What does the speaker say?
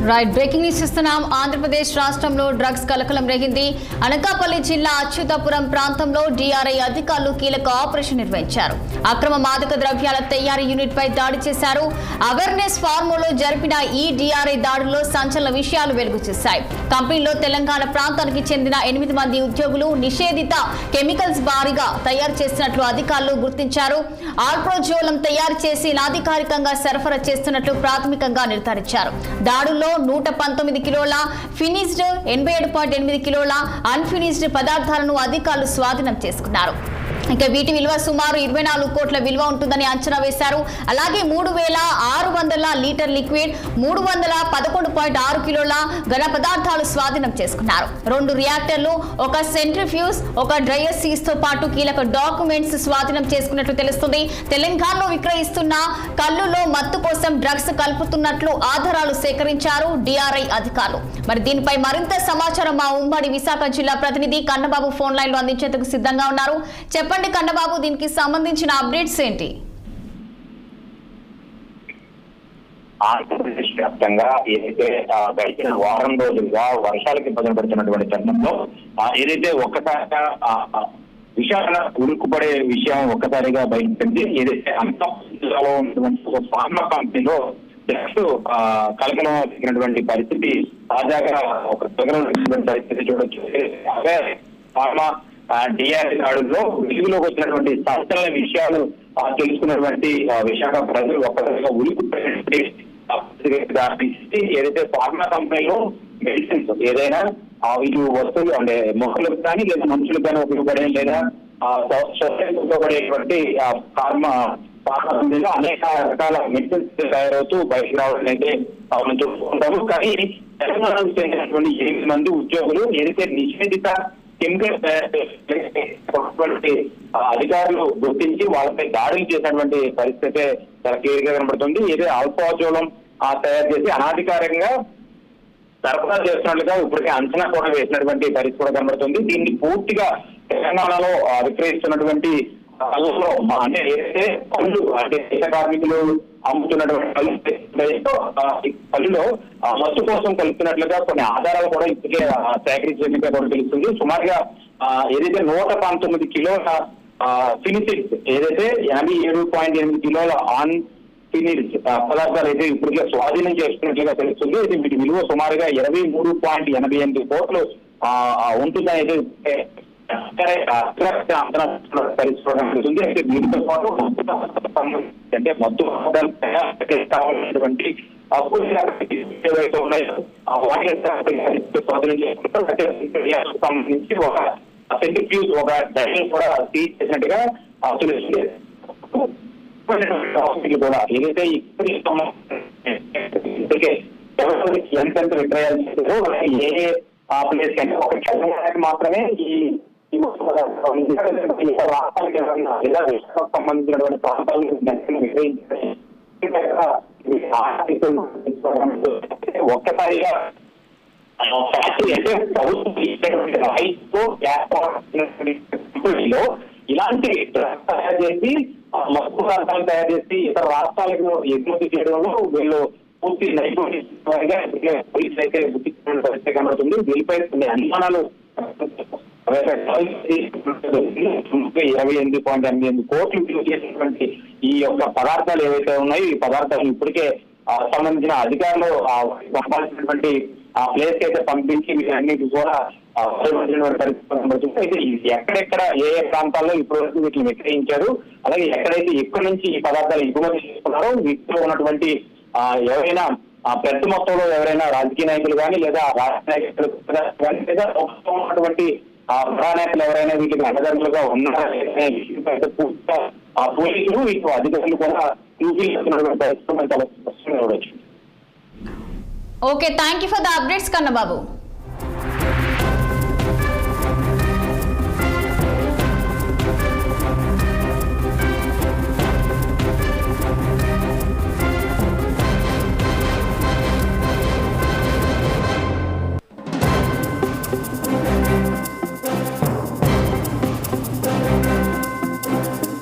Right breaking news చూస్తున్నాం. ఆంధ్రప్రదేశ్ రాష్ట్రంలో drugs కలకలం రేగింది. అనకాపల్లి జిల్లా అచ్యుతాపురం ప్రాంతంలో డిఆర్ఐ అధికారులు కీలక ఆపరేషన్ నిర్వహించారు. అక్రమ మాదక ద్రవ్యాల తయారీ యూనిట్ పై దాడి చేశారు. అవేర్నెస్ ఫార్ములో జరిపిన ఈ డిఆర్ఐ దాడుల్లో సంచలన విషయాలు వెలుగు చూశాయి. కంపెనీలో తెలంగాణ ప్రాంతానికి చెందిన 8 మంది ఉద్యోగులు నిషేధిత కెమికల్స్ భారీగా తయారు చేసినట్లు అధికారులు గుర్తించారు. ఆల్ప్రోజోలం తయారు చేసి అధికారికంగా సరఫరా చేస్తున్నట్లు ప్రాథమికంగా నిర్ధారించారు. దాడుల్లో 119 కిలోల ఫినిష్డ్ 87.8 కిలోల అన్ఫినిష్డ్ పదార్థాలను అధికారులు స్వాధీనం చేసుకున్నారు. ఇక వీటి విలువ సుమారు 24 కోట్ల విలువ ఉంటుందని అంచనా వేశారు. అలాగే 3600 లీటర్ లిక్విడ్, 311.6 కిలోల ఘన పదార్థాలు స్వాధీనం చేసుకున్నారు. 2 రియాక్టర్లు, ఒక సెంట్రిఫ్యూజ్, ఒక డ్రైయర్ సీస్ తో పాటు కీలక డాక్యుమెంట్స్ స్వాధీనం చేసుకున్నట్లు తెలుస్తుంది. తెలంగాణలో విక్రయిస్తున్న కల్లులో మత్తు కోసం డ్రగ్స్ కలుపుతున్నట్లు ఆధారాలు సేకరించారు డిఆర్ఐ అధికారులు. మరి దీనిపై మరింత సమాచారం మా ఉమ్మడి విశాఖ జిల్లా ప్రతినిధి కన్నబాబు ఫోన్ లైన్ లో అందించేందుకు సిద్ధంగా ఉన్నారు. చెప్పండి కన్నబాబు, దీనికి సంబంధించిన అప్డేట్స్ ఏంటి? ఆంధ్రప్రదేశ్ వ్యాప్తంగా ఏదైతే గడిచిన వారం రోజులుగా వర్షాలకు ఇబ్బంది పడుతున్నటువంటి తరుణంలో ఏదైతే ఒక్కసారిగా విశాఖ ఉరుకుపడే విషయం ఒక్కసారిగా బయటపడింది. ఏదైతే జిల్లాలో ఉన్నటువంటి ఫార్మా కంపెనీలో డ్రగ్స్ కలకలం వచ్చినటువంటి పరిస్థితి తాజాగా ఒక పరిస్థితి చూడొచ్చు. అవే ఫార్మా డిఆర్ఐ దాడుల్లో వెలుగులోకి వచ్చినటువంటి సంచలన విషయాలు తెలుసుకున్నటువంటి విశాఖ ప్రజలు ఒక్కసారిగా ఉలికిపోయినటువంటి ఏదైతే ఫార్మా కంపెనీలో మెడిసిన్స్ ఏదైనా ఇటు వస్తువులు అంటే మొక్కలకు కానీ లేదా మనుషులకు కానీ ఉపయోగపడే లేదా సొసైటీకి ఉపయోగపడేటువంటి ఫార్మా కంపెనీలో అనేక రకాల మెడిసిన్స్ తయారవుతూ బయటకు రావడం అయితే మనం చూసుకుంటాము. కానీ తెలంగాణకు చెందినటువంటి 8 మంది ఉద్యోగులు ఏదైతే నిషేధిత కెమికల్ అధికారులు గుర్తించి వాళ్ళపై దాడులు చేసినటువంటి పరిస్థితి చాలా క్లియర్ గా కనబడుతుంది. ఏదైతే ఆల్ఫాజోలం తయారు చేసి అనాధికారికంగా సరఫరా చేస్తున్నట్లుగా ఇప్పటికే అంచనా కూడా వేసినటువంటి పరిస్థితి కూడా కనబడుతుంది. దీన్ని పూర్తిగా తెలంగాణలో విక్రయిస్తున్నటువంటి కళ్ళలో అంటే ఏదైతే పళ్ళు అంటే దేశ కార్మికులు అమ్ముతున్నటువంటి పళ్ళులో మత్తు కోసం కలుపుతున్నట్లుగా కొన్ని ఆధారాలు కూడా ఇప్పటికే సేకరించినట్టుగా కూడా తెలుస్తుంది. సుమారుగా ఏదైతే 119 కిలోల ఫినిషిడ్ ఏదైతే 87.8 కిలోల ఆన్ ఫినిష్ పదార్థాలు అయితే ఇప్పటికే స్వాధీనం చేసుకున్నట్లుగా తెలుస్తుంది. అయితే వీటి విలువ సుమారుగా 23.88 కోట్లు ఉంటుందని అయితే పరిస్థితి. అయితే వీటితో పాటు అంటే మత్తు కావాల్సినటువంటి ఏవైతే ఉన్నాయో సంబంధించి ఒక సెంట్రిఫ్యూజ్ ఒక డైల్ కూడా సీజ్ చేసినట్టుగా తెలుస్తుంది. కూడా ఏదైతే ఇప్పటికే ఎంతెంత విక్రయాలు చేస్తారో ఏ ప్లేస్ కంటే ఒక చదువు మాత్రమే ఈ రాష్ట్రానికి సంబంధించినటువంటి ప్రాంతాలను ఒక్కసారిగా ఇలాంటి తయారు చేసి మత్తు పదార్థాలు తయారు చేసి ఇతర రాష్ట్రాలకు ఎగుమతి చేయడంలో వీళ్ళు పూర్తి నైపుణ్యంగా పోలీసులు అయితే గుర్తించిన పరిస్థితి కనబడుతుంది. వీళ్ళపై కొన్ని అనుమానాలు 28.8 కోట్లు విలువ చేసినటువంటి ఈ యొక్క పదార్థాలు ఏవైతే ఉన్నాయో ఈ పదార్థాలు ఇప్పటికే సంబంధించిన అధికారులు పంపాల్సినటువంటి ప్లేస్ అయితే పంపించి వీటన్నిటి కూడా పరిస్థితి కనబడుతుంది. అయితే ఎక్కడెక్కడ ఏ ప్రాంతాల్లో ఇప్పటివరకు వీటిని విక్రయించారు, అలాగే ఎక్కడైతే ఎక్కడి నుంచి ఈ పదార్థాలు ఎగుమతి చేసుకున్నారో వీటిలో ఉన్నటువంటి ఎవరైనా పెద్ద మొత్తంలో ఎవరైనా రాజకీయ నాయకులు కానీ లేదా రాష్ట్ర నాయకులు కానీ లేదా ఉన్నటువంటి ప్రధానేతలు ఎవరైనా వీటికి అండదండలుగా ఉన్నారా పూర్తిగా పోలీసులు వీటి అధికారులు కూడా చూపిస్తున్నటువంటి పరిస్థితి మనం చాలా స్పష్టంగా చూడవచ్చు. Okay, thank you for the updates Kannababu.